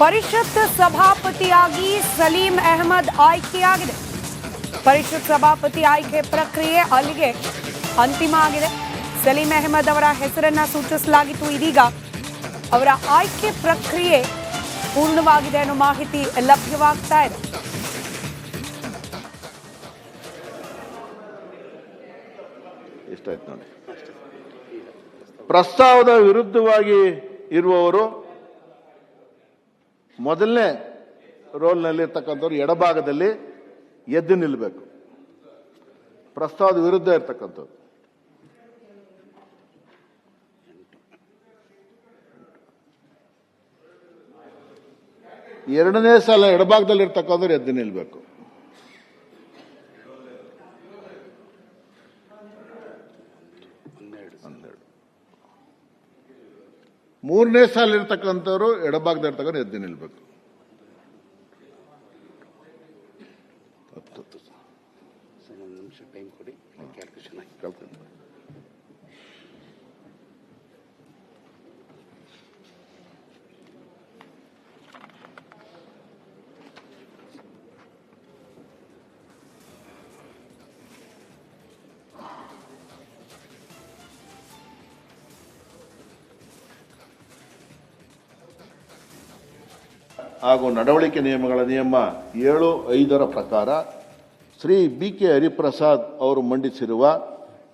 ಪರಿಷತ್ ಸಭಾಪತಿಯಾಗಿ ಸಲೀಂ ಅಹಮದ್ ಆಯ್ಕೆಯಾಗಿದೆ. ಪರಿಷತ್ ಸಭಾಪತಿ ಆಯ್ಕೆ ಪ್ರಕ್ರಿಯೆ ಅಲ್ಲಿಗೆ ಅಂತಿಮ ಆಗಿದೆ. ಸಲೀಂ ಅಹಮದ್ ಅವರ ಹೆಸರನ್ನ ಸೂಚಿಸಲಾಗಿತ್ತು. ಇದೀಗ ಅವರ ಆಯ್ಕೆ ಪ್ರಕ್ರಿಯೆ ಪೂರ್ಣವಾಗಿದೆ ಅನ್ನೋ ಮಾಹಿತಿ ಲಭ್ಯವಾಗ್ತಾ ಇದೆ. ಇಷ್ಟಾಯ್ತು ನೋಡಿ. ಪ್ರಸ್ತಾವದ ವಿರುದ್ಧವಾಗಿ ಇರುವವರು ಮೊದಲನೇ ರೋಲ್ನಲ್ಲಿ ಇರ್ತಕ್ಕಂಥವ್ರು ಎಡಭಾಗದಲ್ಲಿ ಎದ್ದು ನಿಲ್ಲಬೇಕು. ಪ್ರಸ್ತಾವದ ವಿರುದ್ಧ ಇರ್ತಕ್ಕಂಥವ್ರು ಎರಡನೇ ಸಲ ಎಡಭಾಗದಲ್ಲಿ ಇರ್ತಕ್ಕಂಥವ್ರು ಎದ್ದು ನಿಲ್ಲಬೇಕು. ಮೂರನೇ ಸಾಲ ಇರ್ತಕ್ಕಂಥವ್ರು ಎಡಭಾಗದಲ್ಲಿ ಇರ್ತಕ್ಕಂಥ ಎದ್ದು ನಿಲ್ಬೇಕು. ಹಾಗೂ ನಡವಳಿಕೆ ನಿಯಮಗಳ ನಿಯಮ 7(5) ಪ್ರಕಾರ ಶ್ರೀ ಬಿ.ಕೆ. ಹರಿಪ್ರಸಾದ್ ಅವರು ಮಂಡಿಸಿರುವ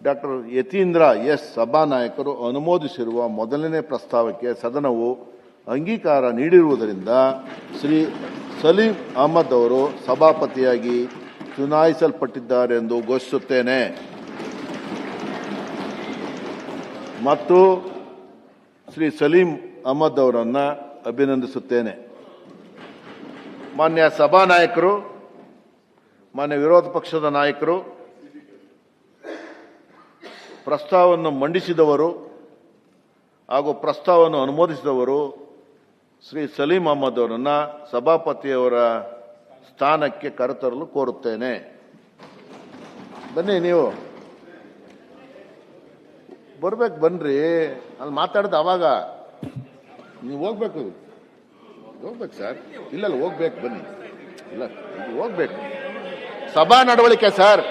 ಡಾಕ್ಟರ್ ಯತೀಂದ್ರ ಎಸ್ ಸಭಾನಾಯಕರು ಅನುಮೋದಿಸಿರುವ ಮೊದಲನೇ ಪ್ರಸ್ತಾವಕ್ಕೆ ಸದನವು ಅಂಗೀಕಾರ ನೀಡಿರುವುದರಿಂದ ಶ್ರೀ ಸಲೀಂ ಅಹಮದ್ ಅವರು ಸಭಾಪತಿಯಾಗಿ ಚುನಾಯಿಸಲ್ಪಟ್ಟಿದ್ದಾರೆ ಎಂದು ಘೋಷಿಸುತ್ತೇನೆ ಮತ್ತು ಶ್ರೀ ಸಲೀಂ ಅಹಮದ್ ಅವರನ್ನು ಅಭಿನಂದಿಸುತ್ತೇನೆ. ಮಾನ್ಯ ಸಭಾನಾಯಕರು, ಮಾನ್ಯ ವಿರೋಧ ಪಕ್ಷದ ನಾಯಕರು, ಪ್ರಸ್ತಾವವನ್ನು ಮಂಡಿಸಿದವರು ಹಾಗೂ ಪ್ರಸ್ತಾವವನ್ನು ಅನುಮೋದಿಸಿದವರು ಶ್ರೀ ಸಲೀಂ ಅಹಮದ್ ಅವರನ್ನು ಸಭಾಪತಿಯವರ ಸ್ಥಾನಕ್ಕೆ ಕರೆತರಲು ಕೋರುತ್ತೇನೆ. ಬನ್ನಿ, ನೀವು ಬರ್ಬೇಕು, ಬನ್ರಿ. ಅಲ್ಲಿ ಮಾತಾಡಿದ ಅವಾಗ ನೀವು ಹೋಗ್ಬೇಕು ಸರ್. ಇಲ್ಲ ಹೋಗ್ಬೇಕು, ಬನ್ನಿ. ಇಲ್ಲ ಹೋಗ್ಬೇಕು. ಸಭಾ ನಡವಳಿಕೆ ಸರ್.